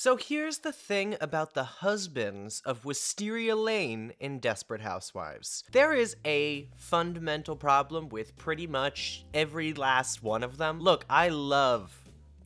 So here's the thing about the husbands of Wisteria Lane in Desperate Housewives. There is a fundamental problem with pretty much every last one of them. Look, I love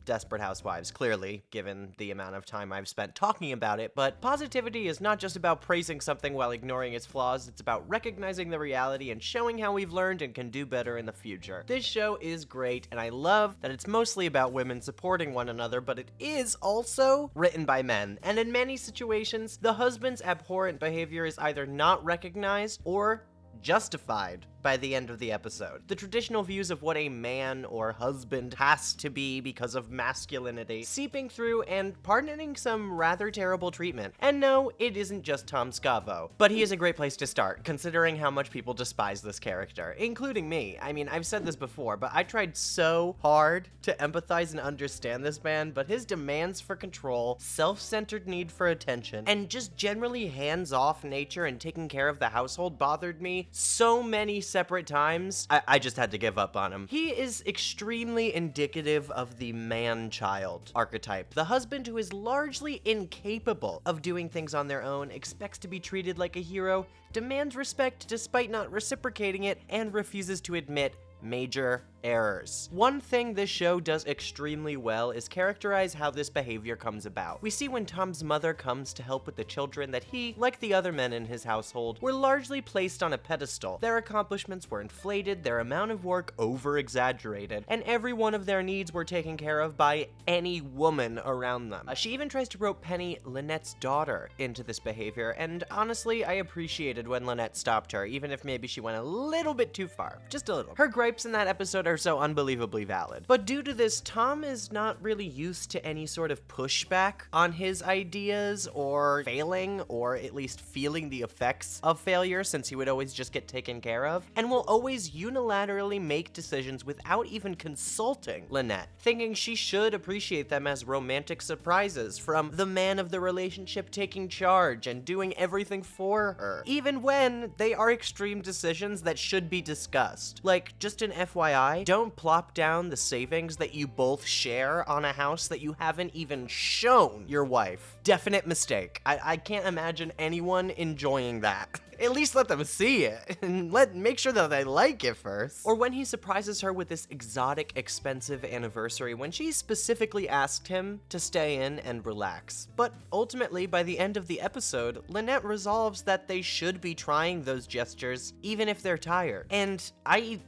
Desperate Housewives, clearly, given the amount of time I've spent talking about it, but PosiTVty is not just about praising something while ignoring its flaws, it's about recognizing the reality and showing how we've learned and can do better in the future. This show is great, and I love that it's mostly about women supporting one another, but it is also written by men, and in many situations, the husband's abhorrent behavior is either not recognized or justified by the end of the episode. The traditional views of what a man or husband has to be because of masculinity seeping through and pardoning some rather terrible treatment. And no, it isn't just Tom Scavo, but he is a great place to start, considering how much people despise this character, including me. I mean, I've said this before, but I tried so hard to empathize and understand this man, but his demands for control, self-centered need for attention, and just generally hands-off nature and taking care of the household bothered me so many separate times, I just had to give up on him. He is extremely indicative of the man-child archetype. The husband who is largely incapable of doing things on their own, expects to be treated like a hero, demands respect despite not reciprocating it, and refuses to admit major errors. One thing this show does extremely well is characterize how this behavior comes about. We see when Tom's mother comes to help with the children that he, like the other men in his household, were largely placed on a pedestal. Their accomplishments were inflated, their amount of work over-exaggerated, and every one of their needs were taken care of by any woman around them. She even tries to rope Penny, Lynette's daughter, into this behavior, and honestly, I appreciated when Lynette stopped her, even if maybe she went a little bit too far. Just a little. Her gripes in that episode are so unbelievably valid. But due to this, Tom is not really used to any sort of pushback on his ideas or failing, or at least feeling the effects of failure, since he would always just get taken care of, and will always unilaterally make decisions without even consulting Lynette, thinking she should appreciate them as romantic surprises from the man of the relationship taking charge and doing everything for her, even when they are extreme decisions that should be discussed. Like, just an FYI, don't plop down the savings that you both share on a house that you haven't even shown your wife. Definite mistake. I can't imagine anyone enjoying that. At least let them see it, and make sure that they like it first. Or when he surprises her with this exotic, expensive anniversary when she specifically asked him to stay in and relax. But ultimately, by the end of the episode, Lynette resolves that they should be trying those gestures, even if they're tired. And I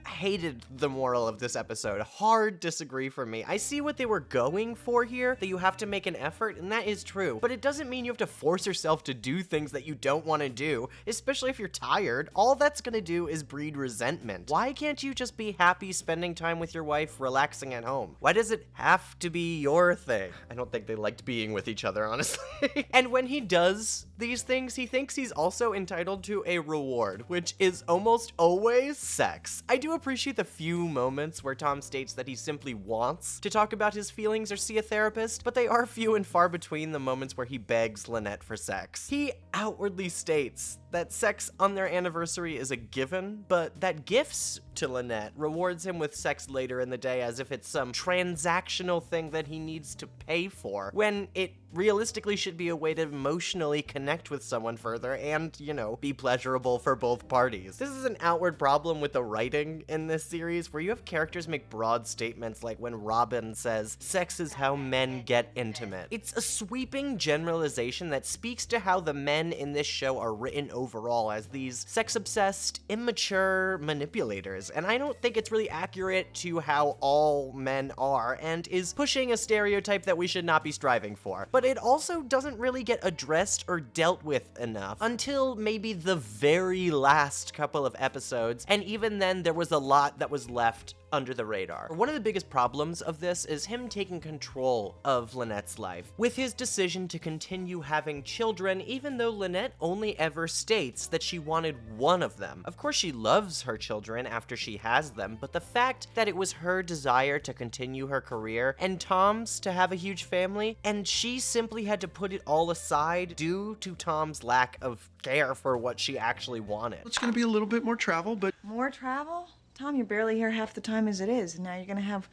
hated the moral of this episode. Hard disagree for me. I see what they were going for here, that you have to make an effort, and that is true, but it doesn't mean you have to force yourself to do things that you don't want to do, especially if you're tired. All that's gonna do is breed resentment. Why can't you just be happy spending time with your wife, relaxing at home? Why does it have to be your thing? I don't think they liked being with each other, honestly. And when he does these things, he thinks he's also entitled to a reward, which is almost always sex. I do appreciate the few moments where Tom states that he simply wants to talk about his feelings or see a therapist, but they are few and far between the moments where he begs Lynette for sex. He outwardly states that sex on their anniversary is a given, but that gifts to Lynette rewards him with sex later in the day as if it's some transactional thing that he needs to pay for, when it realistically should be a way to emotionally connect with someone further and, you know, be pleasurable for both parties. This is an outward problem with the writing in this series, where you have characters make broad statements like when Robin says, "Sex is how men get intimate." It's a sweeping generalization that speaks to how the men in this show are written overall as these sex-obsessed, immature manipulators, and I don't think it's really accurate to how all men are, and is pushing a stereotype that we should not be striving for. But it also doesn't really get addressed or dealt with enough until maybe the very last couple of episodes, and even then there was a lot that was left under the radar. One of the biggest problems of this is him taking control of Lynette's life, with his decision to continue having children even though Lynette only ever states that she wanted one of them. Of course she loves her children after she has them, but the fact that it was her desire to continue her career and Tom's to have a huge family, and she simply had to put it all aside due to Tom's lack of care for what she actually wanted. It's gonna be a little bit more travel, but... More travel? Tom, you're barely here half the time as it is, and now you're gonna have,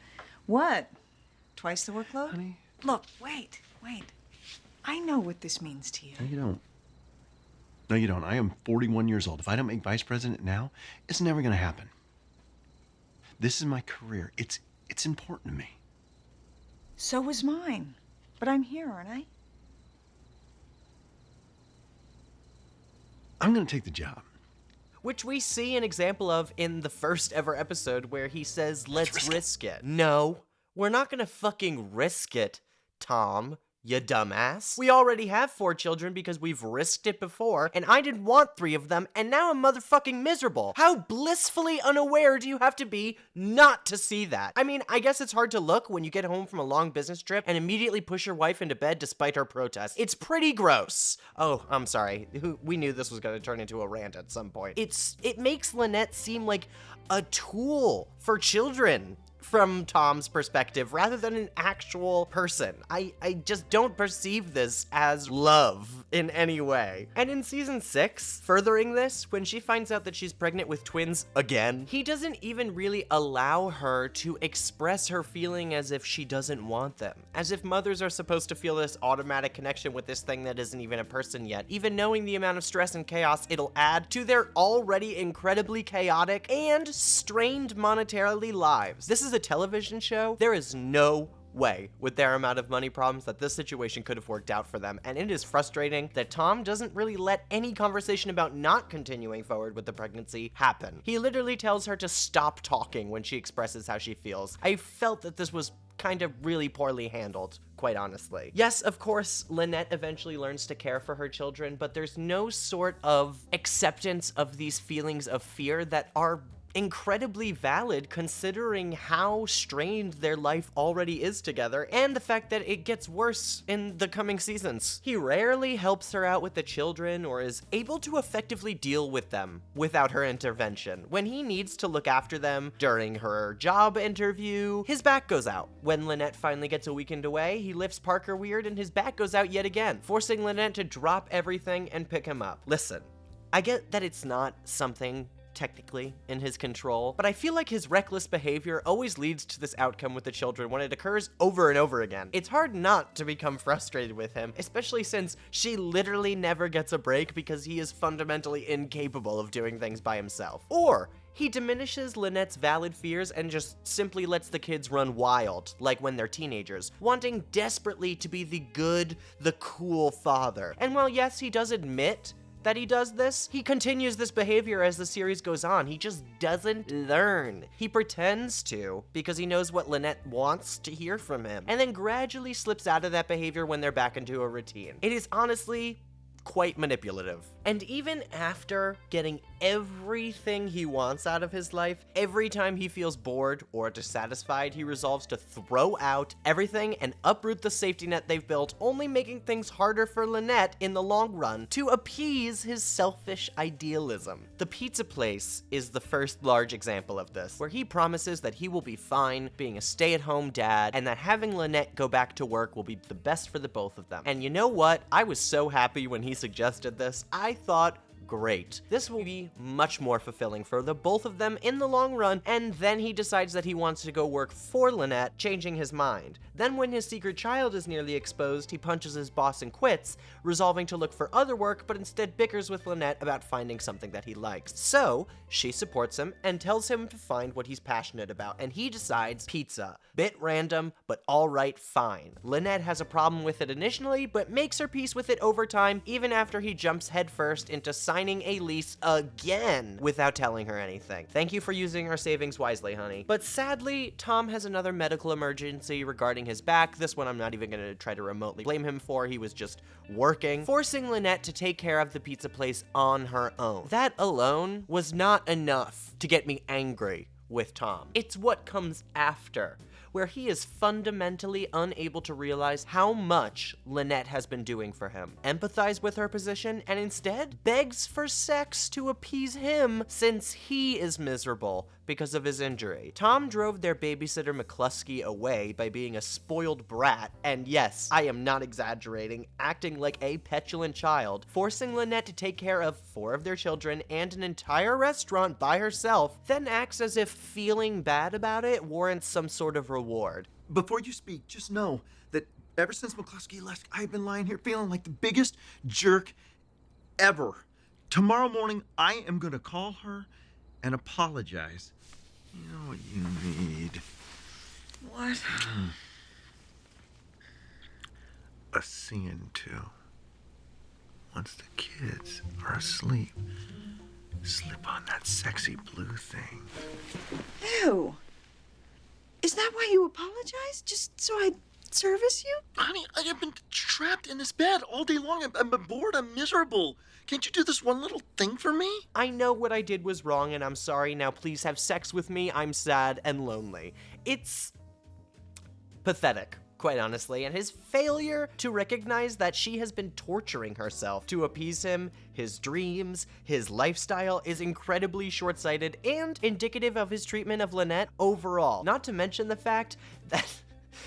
what? Twice the workload? Honey? Look, wait. know what this means to you. No, you don't. No, you don't. I am 41 years old. If I don't make vice president now, it's never going to happen. This is my career. It's important to me. So was mine. But I'm here, aren't I? I'm going to take the job. Which we see an example of in the first ever episode where he says, let's risk it. No, we're not gonna fucking risk it, Tom, you dumbass. We already have 4 children because we've risked it before, and I didn't want 3 of them, and now I'm motherfucking miserable. How blissfully unaware do you have to be not to see that? I mean, I guess it's hard to look when you get home from a long business trip and immediately push your wife into bed despite her protests. It's pretty gross. Oh, I'm sorry. We knew this was gonna turn into a rant at some point. It makes Lynette seem like a tool for children from Tom's perspective rather than an actual person. I just don't perceive this as love in any way. And in season 6, furthering this, when she finds out that she's pregnant with twins again, he doesn't even really allow her to express her feeling as if she doesn't want them. As if mothers are supposed to feel this automatic connection with this thing that isn't even a person yet, even knowing the amount of stress and chaos it'll add to their already incredibly chaotic and strained monetarily lives. This is a television show. There is no way, with their amount of money problems, that this situation could have worked out for them, and it is frustrating that Tom doesn't really let any conversation about not continuing forward with the pregnancy happen. He literally tells her to stop talking when she expresses how she feels. I felt that this was kind of really poorly handled, quite honestly. Yes, of course, Lynette eventually learns to care for her children, but there's no sort of acceptance of these feelings of fear that are incredibly valid considering how strained their life already is together and the fact that it gets worse in the coming seasons. He rarely helps her out with the children or is able to effectively deal with them without her intervention. When he needs to look after them during her job interview, his back goes out. When Lynette finally gets a weekend away, he lifts Parker weird and his back goes out yet again, forcing Lynette to drop everything and pick him up. Listen, I get that it's not something technically in his control, but I feel like his reckless behavior always leads to this outcome with the children when it occurs over and over again. It's hard not to become frustrated with him, especially since she literally never gets a break because he is fundamentally incapable of doing things by himself. Or he diminishes Lynette's valid fears and just simply lets the kids run wild, like when they're teenagers, wanting desperately to be the good, the cool father. And while yes, he does admit that he does this, he continues this behavior as the series goes on. He just doesn't learn. He pretends to because he knows what Lynette wants to hear from him, and then gradually slips out of that behavior when they're back into a routine. It is honestly quite manipulative. And even after getting everything he wants out of his life, every time he feels bored or dissatisfied, he resolves to throw out everything and uproot the safety net they've built, only making things harder for Lynette in the long run to appease his selfish idealism. The pizza place is the first large example of this, where he promises that he will be fine being a stay-at-home dad and that having Lynette go back to work will be the best for the both of them. And you know what? I was so happy when he suggested this. I thought, great. This will be much more fulfilling for the both of them in the long run, and then he decides that he wants to go work for Lynette, changing his mind. Then when his secret child is nearly exposed, he punches his boss and quits, resolving to look for other work, but instead bickers with Lynette about finding something that he likes. So, she supports him and tells him to find what he's passionate about, and he decides pizza. Bit random, but alright, fine. Lynette has a problem with it initially, but makes her peace with it over time, even after he jumps headfirst into signing a lease again without telling her anything. Thank you for using our savings wisely, honey. But sadly, Tom has another medical emergency regarding his back. This one I'm not even gonna try to remotely blame him for. He was just working, forcing Lynette to take care of the pizza place on her own. That alone was not enough to get me angry with Tom. It's what comes after, where he is fundamentally unable to realize how much Lynette has been doing for him, empathize with her position, and instead begs for sex to appease him since he is miserable because of his injury. Tom drove their babysitter McCluskey away by being a spoiled brat, and yes, I am not exaggerating, acting like a petulant child, forcing Lynette to take care of 4 of their children and an entire restaurant by herself, then acts as if feeling bad about it warrants some sort of reward. Before you speak, just know that Ever since McCluskey left, I've been lying here feeling like the biggest jerk ever. Tomorrow morning, I am gonna call her and apologize. You know what you need? What? A seeing to. Once the kids are asleep, slip on that sexy blue thing. Ew. Is that why you apologized? Just so I'd service you? Honey, I have been trapped in this bed all day long. I'm bored. I'm miserable. Can't you do this one little thing for me? I know what I did was wrong and I'm sorry. Now please have sex with me. I'm sad and lonely. It's pathetic, quite honestly, and his failure to recognize that she has been torturing herself to appease him, his dreams, his lifestyle is incredibly short-sighted and indicative of his treatment of Lynette overall. Not to mention the fact that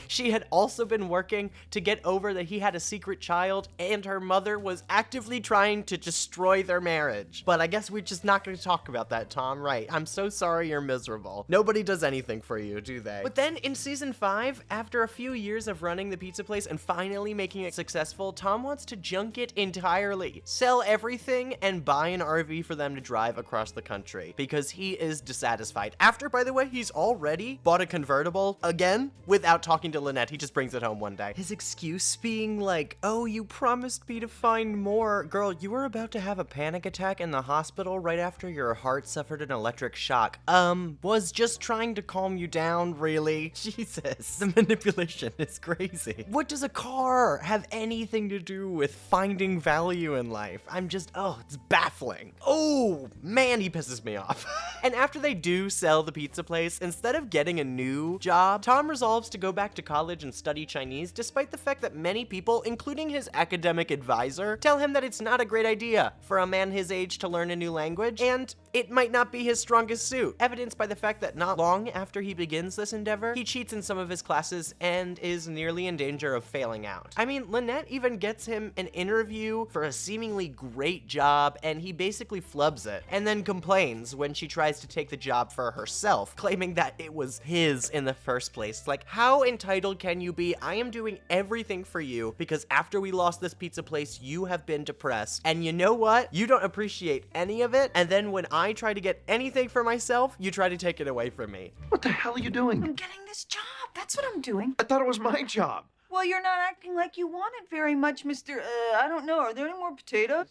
she had also been working to get over that he had a secret child and her mother was actively trying to destroy their marriage. But I guess we're just not going to talk about that, Tom, right? I'm so sorry you're miserable. Nobody does anything for you, do they? But then in season 5, after a few years of running the pizza place and finally making it successful, Tom wants to junk it entirely, sell everything, and buy an RV for them to drive across the country because he is dissatisfied. After, by the way, he's already bought a convertible again without talking to Lynette. He just brings it home one day. His excuse being like, oh, you promised me to find more. Girl, you were about to have a panic attack in the hospital right after your heart suffered an electric shock. Was just trying to calm you down, really? Jesus, the manipulation is crazy. What does a car have anything to do with finding value in life? It's baffling. Oh, man, he pisses me off. And after they do sell the pizza place, instead of getting a new job, Tom resolves to go back to college and study Chinese, despite the fact that many people, including his academic advisor, tell him that it's not a great idea for a man his age to learn a new language, and it might not be his strongest suit, evidenced by the fact that not long after he begins this endeavor, he cheats in some of his classes and is nearly in danger of failing out. I mean, Lynette even gets him an interview for a seemingly great job, and he basically flubs it, and then complains when she tries to take the job for herself, claiming that it was his in the first place. Like, how entitled can you be? I am doing everything for you because after we lost this pizza place, you have been depressed. And you know what? You don't appreciate any of it. And then when I try to get anything for myself, you try to take it away from me. What the hell are you doing? I'm getting this job. That's what I'm doing. I thought it was my job. Well, you're not acting like you want it very much, Mr. I don't know. Are there any more potatoes?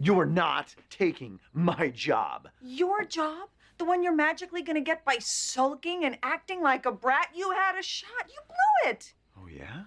You are not taking my job. Your job? The one you're magically gonna get by sulking and acting like a brat? You had a shot. You blew it. Oh, yeah?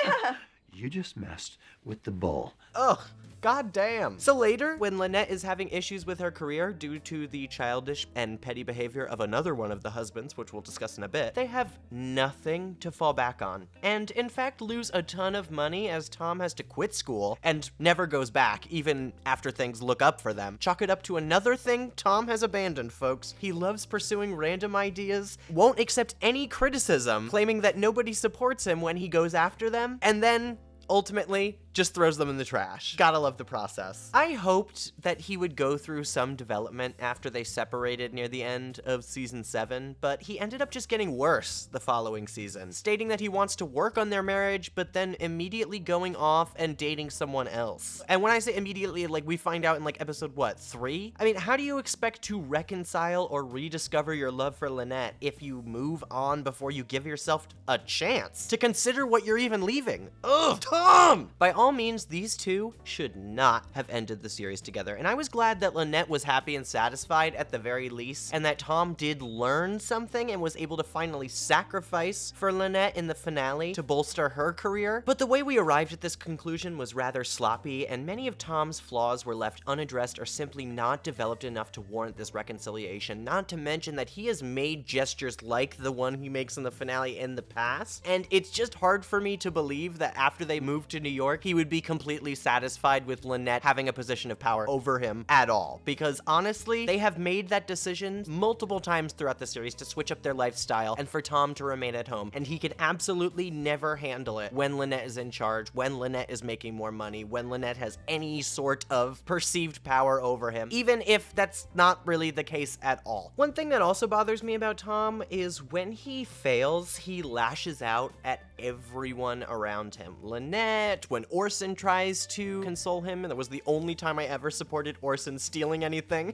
Yeah. You just messed with the bull. Ugh. God damn. So later, when Lynette is having issues with her career due to the childish and petty behavior of another one of the husbands, which we'll discuss in a bit, they have nothing to fall back on. And in fact, lose a ton of money as Tom has to quit school and never goes back, even after things look up for them. Chalk it up to another thing Tom has abandoned, folks. He loves pursuing random ideas, won't accept any criticism, claiming that nobody supports him when he goes after them, and then ultimately just throws them in the trash. Gotta love the process. I hoped that he would go through some development after they separated near the end of season 7, but he ended up just getting worse the following season, stating that he wants to work on their marriage, but then immediately going off and dating someone else. And when I say immediately, like, we find out in like episode, 3? I mean, how do you expect to reconcile or rediscover your love for Lynette if you move on before you give yourself a chance to consider what you're even leaving? Ugh, Tom! By all means, these two should not have ended the series together, and I was glad that Lynette was happy and satisfied at the very least, and that Tom did learn something and was able to finally sacrifice for Lynette in the finale to bolster her career. But the way we arrived at this conclusion was rather sloppy, and many of Tom's flaws were left unaddressed or simply not developed enough to warrant this reconciliation, not to mention that he has made gestures like the one he makes in the finale in the past, and it's just hard for me to believe that after they moved to New York, he he would be completely satisfied with Lynette having a position of power over him at all. Because honestly, they have made that decision multiple times throughout the series to switch up their lifestyle and for Tom to remain at home. And he can absolutely never handle it when Lynette is in charge, when Lynette is making more money, when Lynette has any sort of perceived power over him, even if that's not really the case at all. One thing that also bothers me about Tom is when he fails, he lashes out at everyone around him. Lynette, when Orson tries to console him, and that was the only time I ever supported Orson stealing anything.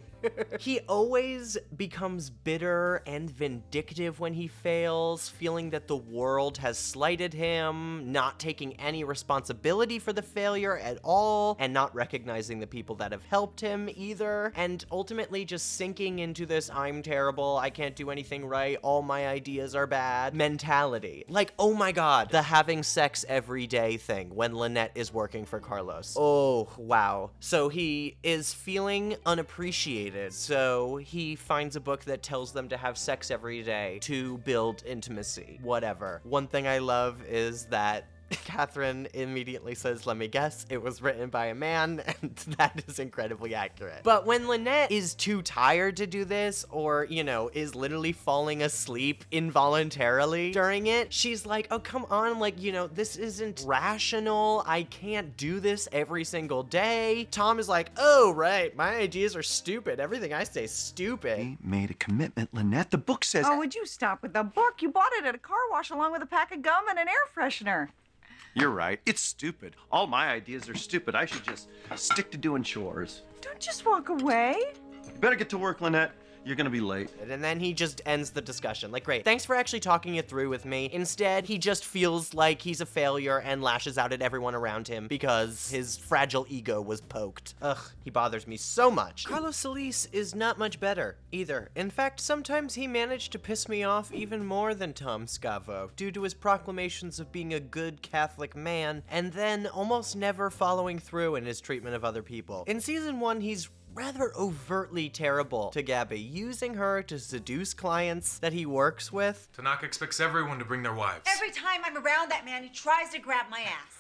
He always becomes bitter and vindictive when he fails, feeling that the world has slighted him, not taking any responsibility for the failure at all, and not recognizing the people that have helped him either, and ultimately just sinking into this I'm terrible, I can't do anything right, all my ideas are bad mentality. Like, oh my god, the having sex every day thing when Lynette is working for Carlos. Oh, wow. So he is feeling unappreciated, so he finds a book that tells them to have sex every day to build intimacy. Whatever. One thing I love is that Catherine immediately says, let me guess, it was written by a man, and that is incredibly accurate. But when Lynette is too tired to do this, or, you know, is literally falling asleep involuntarily during it, she's like, oh, come on, like, you know, this isn't rational, I can't do this every single day. Tom is like, oh, right, my ideas are stupid, everything I say is stupid. We made a commitment, Lynette. The book says... Oh, would you stop with the book? You bought it at a car wash along with a pack of gum and an air freshener. You're right. It's stupid. All my ideas are stupid. I should just stick to doing chores. Don't just walk away. You better get to work, Lynette. You're gonna be late. And then he just ends the discussion. Like, great, thanks for actually talking it through with me. Instead, he just feels like he's a failure and lashes out at everyone around him because his fragile ego was poked. Ugh, he bothers me so much. Carlos Solis is not much better either. In fact, sometimes he managed to piss me off even more than Tom Scavo due to his proclamations of being a good Catholic man and then almost never following through in his treatment of other people. In season 1, he's rather overtly terrible to Gabby, using her to seduce clients that he works with. Tanaka expects everyone to bring their wives. Every time I'm around that man, he tries to grab my ass.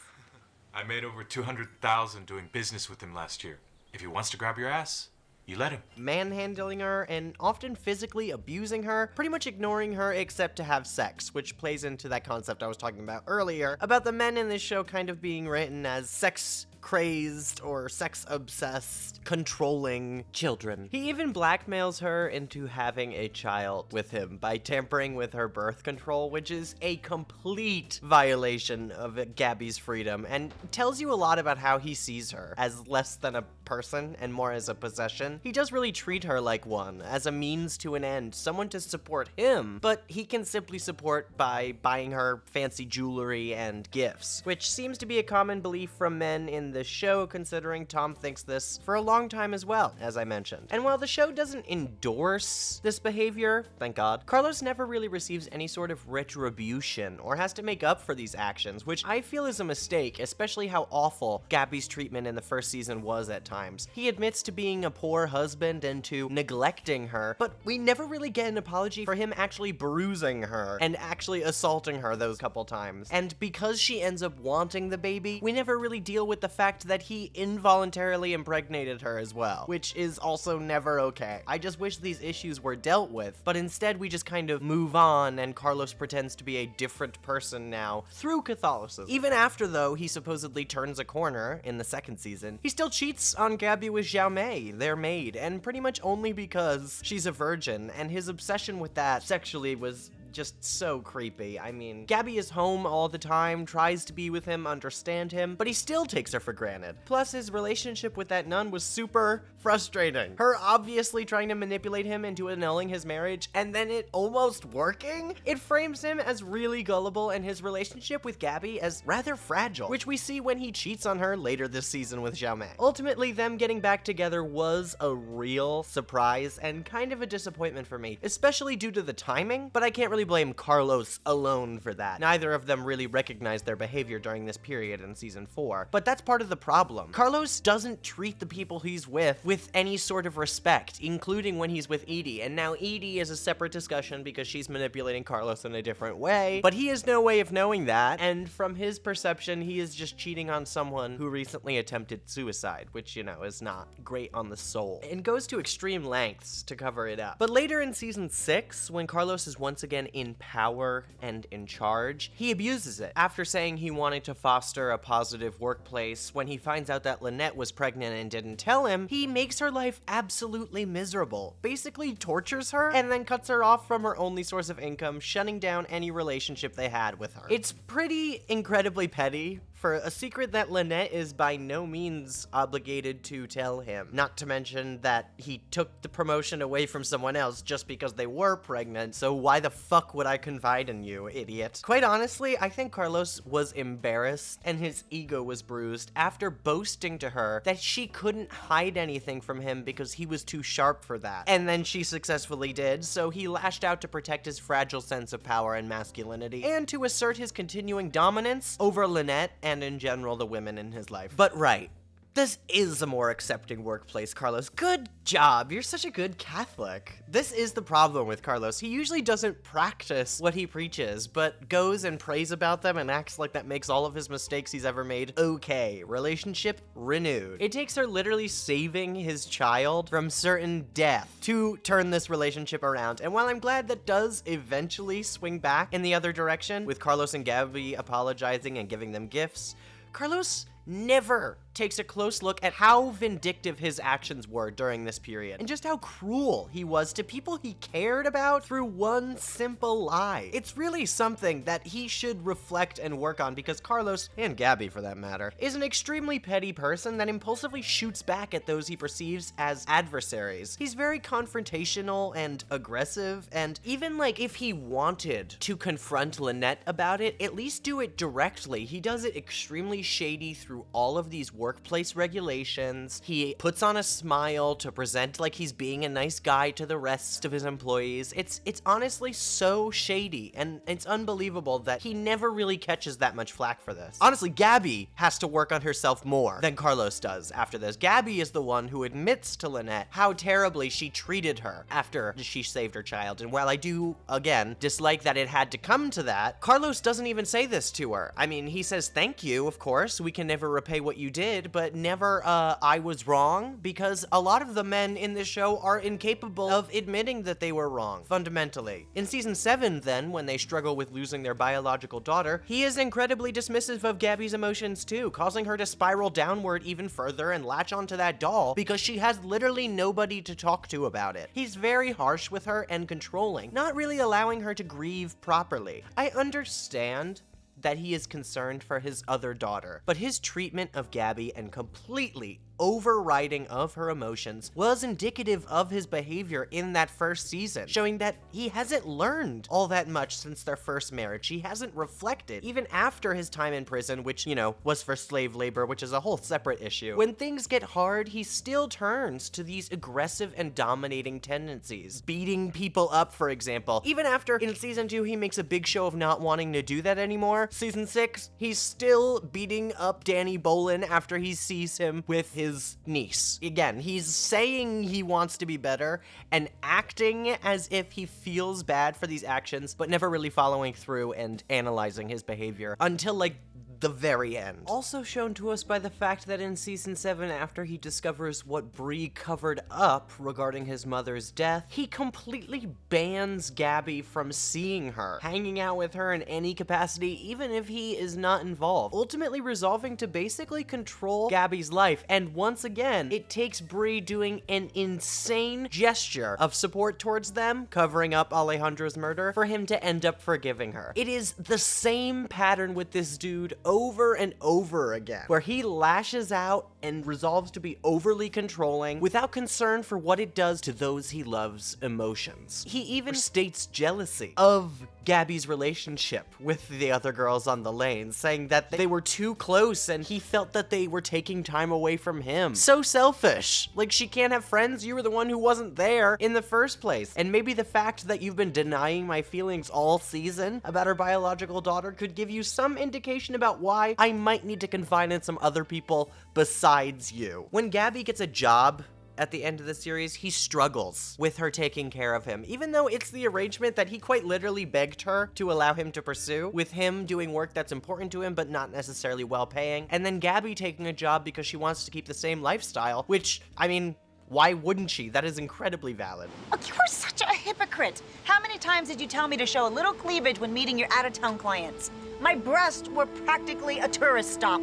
I made over $200,000 doing business with him last year. If he wants to grab your ass, you let him. Manhandling her and often physically abusing her, pretty much ignoring her except to have sex, which plays into that concept I was talking about earlier, about the men in this show kind of being written as sex crazed or sex obsessed, controlling children. He even blackmails her into having a child with him by tampering with her birth control, which is a complete violation of Gabby's freedom and tells you a lot about how he sees her as less than a person and more as a possession. He does really treat her like one, as a means to an end, someone to support him, but he can simply support by buying her fancy jewelry and gifts, which seems to be a common belief from men in this show, considering Tom thinks this for a long time as well, as I mentioned. And while the show doesn't endorse this behavior, thank God, Carlos never really receives any sort of retribution or has to make up for these actions, which I feel is a mistake, especially how awful Gabby's treatment in the first season was at times. He admits to being a poor husband and to neglecting her, but we never really get an apology for him actually bruising her and actually assaulting her those couple times. And because she ends up wanting the baby, we never really deal with the fact that he involuntarily impregnated her as well, which is also never okay. I just wish these issues were dealt with, but instead we just kind of move on and Carlos pretends to be a different person now through Catholicism. Even after, though, he supposedly turns a corner in the second season, he still cheats on Gabby with Xiao Mei, their maid, and pretty much only because she's a virgin, and his obsession with that sexually was just so creepy. I mean, Gabby is home all the time, tries to be with him, understand him, but he still takes her for granted. Plus, his relationship with that nun was super frustrating. Her obviously trying to manipulate him into annulling his marriage, and then it almost working? It frames him as really gullible and his relationship with Gabby as rather fragile, which we see when he cheats on her later this season with Xiao Mei. Ultimately, them getting back together was a real surprise and kind of a disappointment for me, especially due to the timing, but I can't really really blame Carlos alone for that. Neither of them really recognize their behavior during this period in season 4, but that's part of the problem. Carlos doesn't treat the people he's with any sort of respect, including when he's with Edie, and now Edie is a separate discussion because she's manipulating Carlos in a different way, but he has no way of knowing that, and from his perception, he is just cheating on someone who recently attempted suicide, which, you know, is not great on the soul, and goes to extreme lengths to cover it up. But later in season 6, when Carlos is once again in power and in charge, he abuses it. After saying he wanted to foster a positive workplace, when he finds out that Lynette was pregnant and didn't tell him, he makes her life absolutely miserable, basically tortures her, and then cuts her off from her only source of income, shutting down any relationship they had with her. It's pretty incredibly petty for a secret that Lynette is by no means obligated to tell him. Not to mention that he took the promotion away from someone else just because they were pregnant, so why the fuck would I confide in you, idiot? Quite honestly, I think Carlos was embarrassed and his ego was bruised after boasting to her that she couldn't hide anything from him because he was too sharp for that. And then she successfully did, so he lashed out to protect his fragile sense of power and masculinity, and to assert his continuing dominance over Lynette and in general the women in his life. But right, this is a more accepting workplace, Carlos. Good job. You're such a good Catholic. This is the problem with Carlos. He usually doesn't practice what he preaches, but goes and prays about them and acts like that makes all of his mistakes he's ever made okay. Relationship renewed. It takes her literally saving his child from certain death to turn this relationship around. And while I'm glad that does eventually swing back in the other direction, with Carlos and Gabby apologizing and giving them gifts, Carlos never takes a close look at how vindictive his actions were during this period, and just how cruel he was to people he cared about through one simple lie. It's really something that he should reflect and work on, because Carlos, and Gabby for that matter, is an extremely petty person that impulsively shoots back at those he perceives as adversaries. He's very confrontational and aggressive, and even like if he wanted to confront Lynette about it, at least do it directly. He does it extremely shady through all of these workplace regulations. He puts on a smile to present like he's being a nice guy to the rest of his employees. It's honestly so shady, and it's unbelievable that he never really catches that much flack for this. Honestly, Gabby has to work on herself more than Carlos does after this. Gabby is the one who admits to Lynette how terribly she treated her after she saved her child, and while I do, again, dislike that it had to come to that, Carlos doesn't even say this to her. I mean, he says, "Thank you, of course, we can never repay what you did," but never, "I was wrong," because a lot of the men in this show are incapable of admitting that they were wrong, fundamentally. In season 7, then, when they struggle with losing their biological daughter, he is incredibly dismissive of Gabby's emotions too, causing her to spiral downward even further and latch onto that doll because she has literally nobody to talk to about it. He's very harsh with her and controlling, not really allowing her to grieve properly. I understand that he is concerned for his other daughter, but his treatment of Gabby and completely overriding of her emotions was indicative of his behavior in that first season, showing that he hasn't learned all that much since their first marriage. He hasn't reflected, even after his time in prison, which, you know, was for slave labor, which is a whole separate issue. When things get hard, he still turns to these aggressive and dominating tendencies, beating people up, for example. Even after, in season 2, he makes a big show of not wanting to do that anymore, season 6, he's still beating up Danny Bolin after he sees him with his niece. Again, he's saying he wants to be better and acting as if he feels bad for these actions, but never really following through and analyzing his behavior until, like, the very end. Also shown to us by the fact that in season 7, after he discovers what Bree covered up regarding his mother's death, he completely bans Gabby from seeing her, hanging out with her in any capacity, even if he is not involved, ultimately resolving to basically control Gabby's life. And once again, it takes Bree doing an insane gesture of support towards them, covering up Alejandro's murder, for him to end up forgiving her. It is the same pattern with this dude over and over again, where he lashes out and resolves to be overly controlling without concern for what it does to those he loves emotions. He even states jealousy of Gabby's relationship with the other girls on the lane, saying that they were too close and he felt that they were taking time away from him. So selfish. Like, she can't have friends, you were the one who wasn't there in the first place. And maybe the fact that you've been denying my feelings all season about our biological daughter could give you some indication about why I might need to confide in some other people besides you. When Gabby gets a job at the end of the series, he struggles with her taking care of him, even though it's the arrangement that he quite literally begged her to allow him to pursue, with him doing work that's important to him but not necessarily well paying, and then Gabby taking a job because she wants to keep the same lifestyle, which, I mean, why wouldn't she? That is incredibly valid. Oh, you are such a hypocrite. How many times did you tell me to show a little cleavage when meeting your out-of-town clients? My breasts were practically a tourist stop.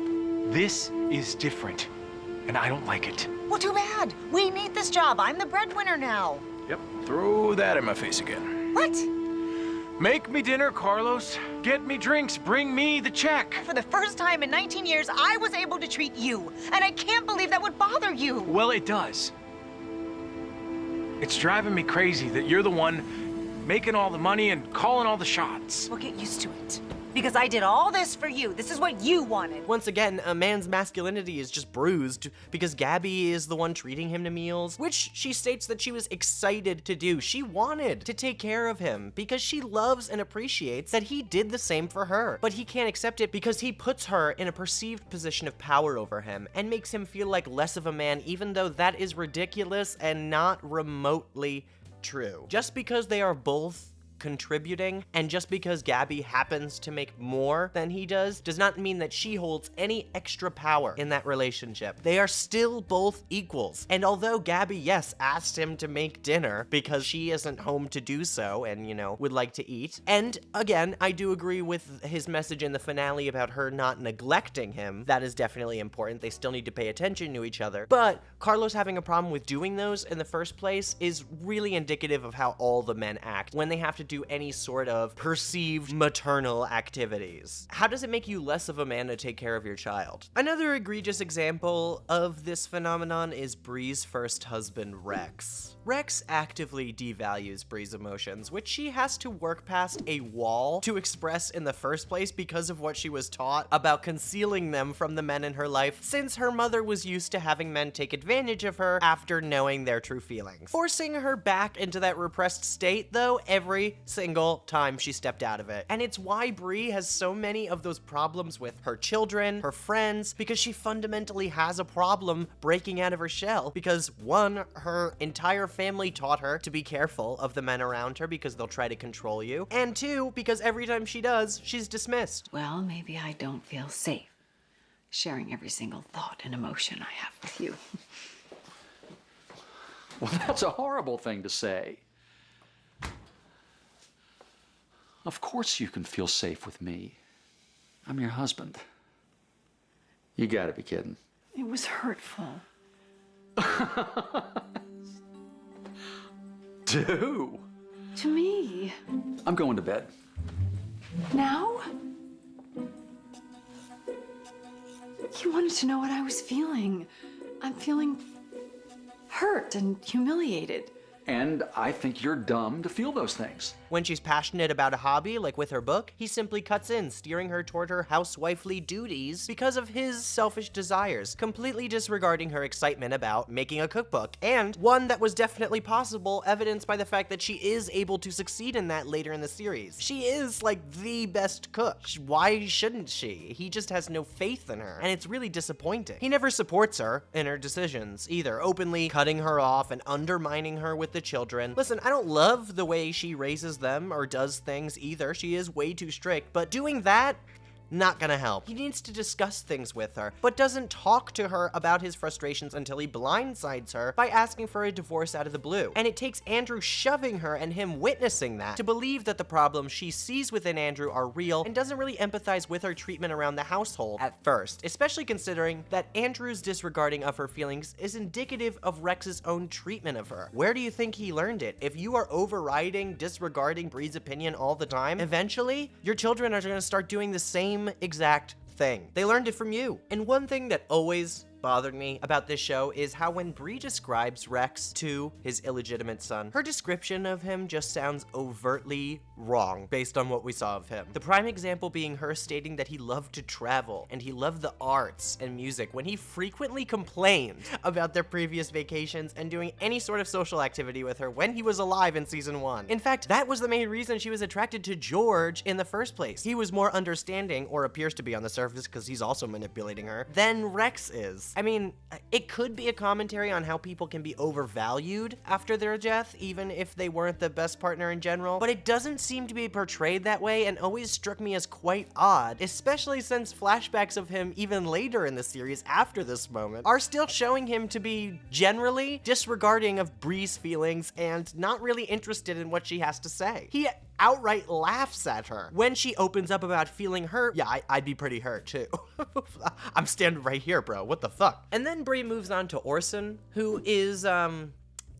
This is different, and I don't like it. Well, too bad. We need this job. I'm the breadwinner now. Yep, throw that in my face again. What? Make me dinner, Carlos. Get me drinks. Bring me the check. For the first time in 19 years, I was able to treat you. And I can't believe that would bother you. Well, it does. It's driving me crazy that you're the one making all the money and calling all the shots. Well, get used to it. Because I did all this for you. This is what you wanted. Once again, a man's masculinity is just bruised because Gabby is the one treating him to meals, which she states that she was excited to do. She wanted to take care of him because she loves and appreciates that he did the same for her. But he can't accept it because he puts her in a perceived position of power over him and makes him feel like less of a man, even though that is ridiculous and not remotely true. Just because they are both contributing, and just because Gabby happens to make more than he does not mean that she holds any extra power in that relationship. They are still both equals. And although Gabby, yes, asked him to make dinner because she isn't home to do so and, you know, would like to eat. And again, I do agree with his message in the finale about her not neglecting him. That is definitely important. They still need to pay attention to each other. But Carlos having a problem with doing those in the first place is really indicative of how all the men act when they have to do any sort of perceived maternal activities. How does it make you less of a man to take care of your child? Another egregious example of this phenomenon is Bree's first husband, Rex. Rex actively devalues Bree's emotions, which she has to work past a wall to express in the first place because of what she was taught about concealing them from the men in her life, since her mother was used to having men take advantage of her after knowing their true feelings. Forcing her back into that repressed state, though, every single time she stepped out of it. And it's why Bree has so many of those problems with her children, her friends, because she fundamentally has a problem breaking out of her shell. Because one, her entire family taught her to be careful of the men around her because they'll try to control you. And two, because every time she does, she's dismissed. Well, maybe I don't feel safe sharing every single thought and emotion I have with you. Well, that's a horrible thing to say. Of course you can feel safe with me. I'm your husband. You gotta be kidding. It was hurtful. To who? To me. I'm going to bed. Now? You wanted to know what I was feeling. I'm feeling hurt and humiliated. And I think you're dumb to feel those things. When she's passionate about a hobby, like with her book, he simply cuts in, steering her toward her housewifely duties because of his selfish desires, completely disregarding her excitement about making a cookbook, and one that was definitely possible, evidenced by the fact that she is able to succeed in that later in the series. She is, like, the best cook. Why shouldn't she? He just has no faith in her, and it's really disappointing. He never supports her in her decisions, either, openly cutting her off and undermining her with the children. Listen, I don't love the way she raises them or does things either. She is way too strict, but doing that, not gonna help. He needs to discuss things with her, but doesn't talk to her about his frustrations until he blindsides her by asking for a divorce out of the blue. And it takes Andrew shoving her and him witnessing that to believe that the problems she sees within Andrew are real, and doesn't really empathize with her treatment around the household at first, especially considering that Andrew's disregarding of her feelings is indicative of Rex's own treatment of her. Where do you think he learned it? If you are overriding, disregarding Bree's opinion all the time, eventually your children are gonna start doing the same exact thing. They learned it from you. And one thing that always bothered me about this show is how when Bree describes Rex to his illegitimate son, her description of him just sounds overtly wrong based on what we saw of him. The prime example being her stating that he loved to travel and he loved the arts and music when he frequently complained about their previous vacations and doing any sort of social activity with her when he was alive in season 1. In fact, that was the main reason she was attracted to George in the first place. He was more understanding, or appears to be on the surface because he's also manipulating her, than Rex is. I mean, it could be a commentary on how people can be overvalued after their death, even if they weren't the best partner in general, but it doesn't seem to be portrayed that way and always struck me as quite odd, especially since flashbacks of him even later in the series after this moment are still showing him to be generally disregarding of Bree's feelings and not really interested in what she has to say. He outright laughs at her when she opens up about feeling hurt. Yeah, I'd be pretty hurt too. I'm standing right here, bro. What the fuck? And then Bree moves on to Orson, who is,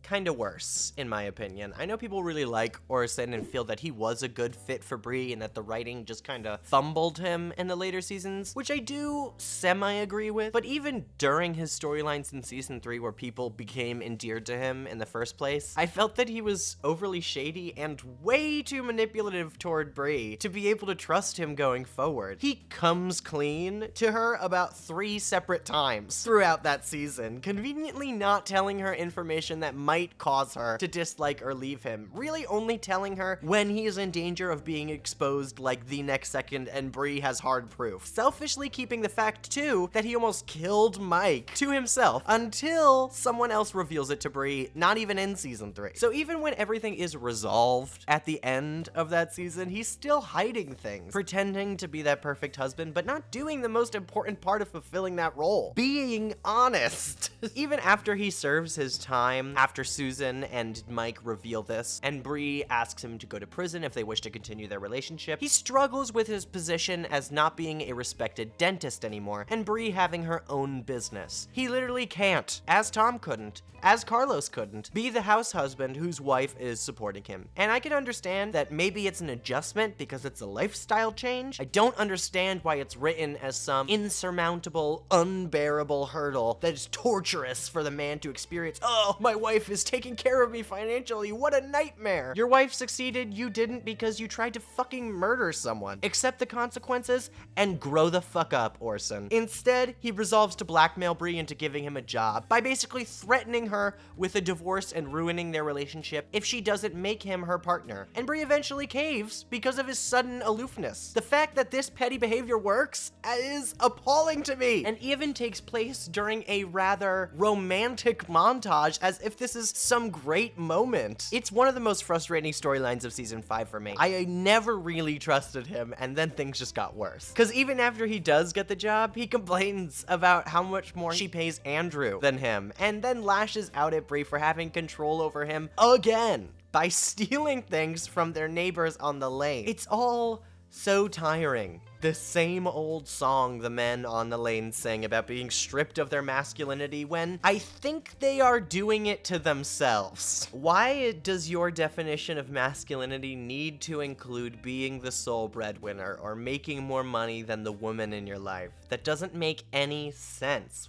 kind of worse, in my opinion. I know people really like Orson and feel that he was a good fit for Bree and that the writing just kind of fumbled him in the later seasons, which I do semi-agree with. But even during his storylines in season 3 where people became endeared to him in the first place, I felt that he was overly shady and way too manipulative toward Bree to be able to trust him going forward. He comes clean to her about 3 separate times throughout that season, conveniently not telling her information that might cause her to dislike or leave him, really only telling her when he is in danger of being exposed like the next second and Bree has hard proof. Selfishly keeping the fact too that he almost killed Mike to himself until someone else reveals it to Bree, not even in season 3. So even when everything is resolved at the end of that season, he's still hiding things, pretending to be that perfect husband, but not doing the most important part of fulfilling that role, being honest. Even after he serves his time, after Susan and Mike reveal this, and Bree asks him to go to prison if they wish to continue their relationship, he struggles with his position as not being a respected dentist anymore, and Bree having her own business. He literally can't, as Tom couldn't, as Carlos couldn't, be the house husband whose wife is supporting him. And I can understand that maybe it's an adjustment because it's a lifestyle change. I don't understand why it's written as some insurmountable, unbearable hurdle that is torturous for the man to experience. Oh, my wife is taking care of me financially. What a nightmare. Your wife succeeded, you didn't because you tried to fucking murder someone. Accept the consequences and grow the fuck up, Orson. Instead, he resolves to blackmail Bree into giving him a job by basically threatening her with a divorce and ruining their relationship if she doesn't make him her partner. And Bree eventually caves because of his sudden aloofness. The fact that this petty behavior works is appalling to me, and even takes place during a rather romantic montage as if this is some great moment. It's one of the most frustrating storylines of season 5 for me. I never really trusted him, and then things just got worse. Because even after he does get the job, he complains about how much more she pays Andrew than him, and then lashes out at Bree for having control over him again by stealing things from their neighbors on the lane. It's all so tiring. The same old song the men on the lane sing about being stripped of their masculinity when I think they are doing it to themselves. Why does your definition of masculinity need to include being the sole breadwinner or making more money than the woman in your life? That doesn't make any sense.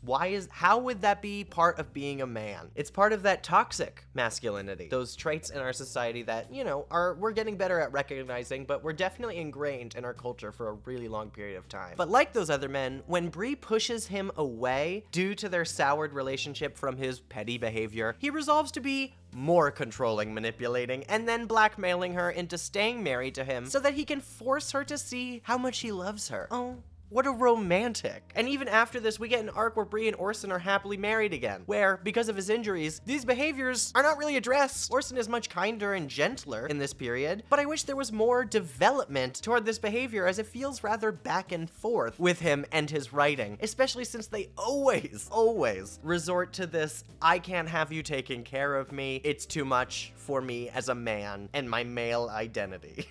How would that be part of being a man? It's part of that toxic masculinity. Those traits in our society that, we're getting better at recognizing, but we're definitely ingrained in our culture for a really long period of time. But like those other men, when Bree pushes him away due to their soured relationship from his petty behavior, he resolves to be more controlling, manipulating, and then blackmailing her into staying married to him so that he can force her to see how much he loves her. Oh, what a romantic. And even after this, we get an arc where Bree and Orson are happily married again, where, because of his injuries, these behaviors are not really addressed. Orson is much kinder and gentler in this period, but I wish there was more development toward this behavior, as it feels rather back and forth with him and his writing, especially since they always resort to this, I can't have you taking care of me, it's too much for me as a man and my male identity.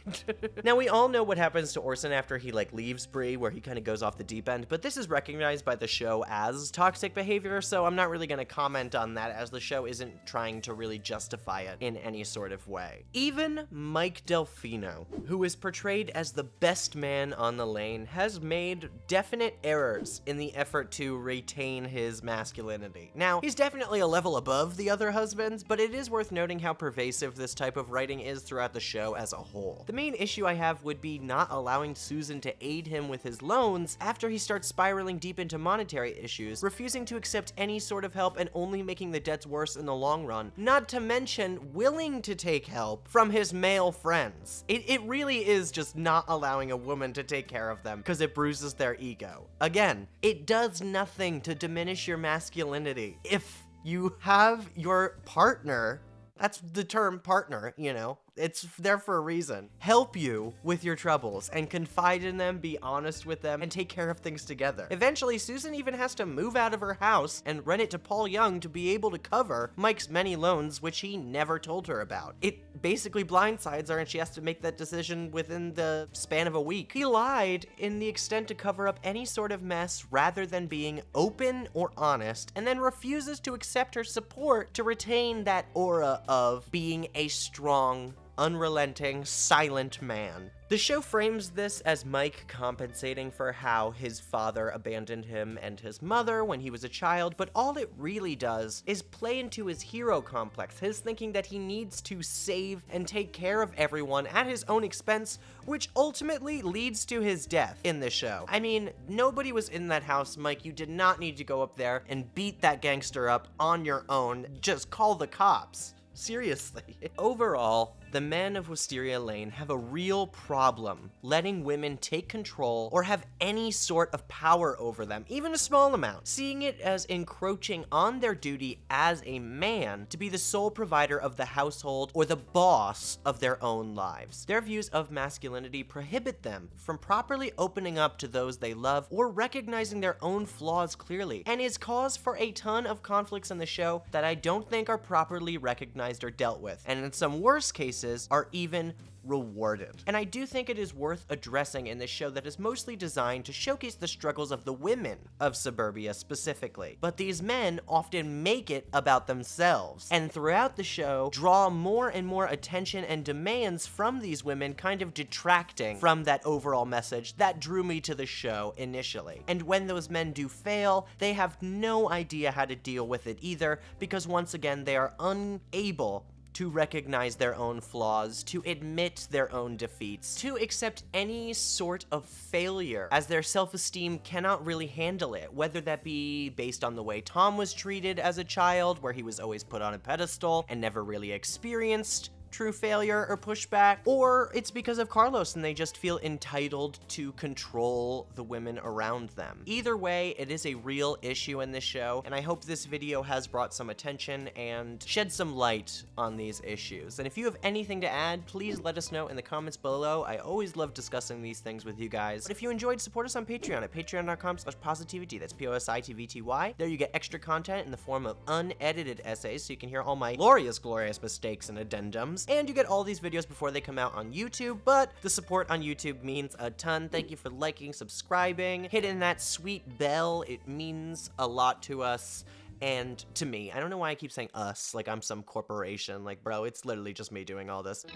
Now, we all know what happens to Orson after he leaves Bree, where he kind of goes off the deep end, but this is recognized by the show as toxic behavior, so I'm not really going to comment on that, as the show isn't trying to really justify it in any sort of way. Even Mike Delfino, who is portrayed as the best man on the lane, has made definite errors in the effort to retain his masculinity. Now, he's definitely a level above the other husbands, but it is worth noting how pervasive this type of writing is throughout the show as a whole. The main issue I have would be not allowing Susan to aid him with his loans after he starts spiraling deep into monetary issues, refusing to accept any sort of help and only making the debts worse in the long run, not to mention willing to take help from his male friends. It really is just not allowing a woman to take care of them because it bruises their ego. Again, it does nothing to diminish your masculinity. If you have your partner, that's the term partner, you know, it's there for a reason, help you with your troubles and confide in them, be honest with them, and take care of things together. Eventually, Susan even has to move out of her house and rent it to Paul Young to be able to cover Mike's many loans, which he never told her about. It basically blindsides her, and she has to make that decision within the span of a week. He lied in the extent to cover up any sort of mess rather than being open or honest, and then refuses to accept her support to retain that aura of being a strong, unrelenting, silent man. The show frames this as Mike compensating for how his father abandoned him and his mother when he was a child, but all it really does is play into his hero complex, his thinking that he needs to save and take care of everyone at his own expense, which ultimately leads to his death in the show. I mean, nobody was in that house, Mike. You did not need to go up there and beat that gangster up on your own. Just call the cops. Seriously. Overall, the men of Wisteria Lane have a real problem letting women take control or have any sort of power over them, even a small amount, seeing it as encroaching on their duty as a man to be the sole provider of the household or the boss of their own lives. Their views of masculinity prohibit them from properly opening up to those they love or recognizing their own flaws clearly, and is cause for a ton of conflicts in the show that I don't think are properly recognized or dealt with, and in some worst cases are even rewarded. And I do think it is worth addressing in this show that is mostly designed to showcase the struggles of the women of suburbia specifically. But these men often make it about themselves, and throughout the show draw more and more attention and demands from these women, kind of detracting from that overall message that drew me to the show initially. And when those men do fail, they have no idea how to deal with it either, because once again they are unable to recognize their own flaws, to admit their own defeats, to accept any sort of failure, as their self-esteem cannot really handle it, whether that be based on the way Tom was treated as a child, where he was always put on a pedestal and never really experienced true failure or pushback, or it's because of Carlos and they just feel entitled to control the women around them. Either way, it is a real issue in this show, and I hope this video has brought some attention and shed some light on these issues. And if you have anything to add, please let us know in the comments below. I always love discussing these things with you guys. But if you enjoyed, support us on Patreon at patreon.com/PosiTVty. That's PosiTVty. There you get extra content in the form of unedited essays, so you can hear all my glorious mistakes and addendums. And you get all these videos before they come out on YouTube, but the support on YouTube means a ton. Thank you for liking, subscribing, hitting that sweet bell. It means a lot to us and to me. I don't know why I keep saying us like I'm some corporation. Like, bro, it's literally just me doing all this.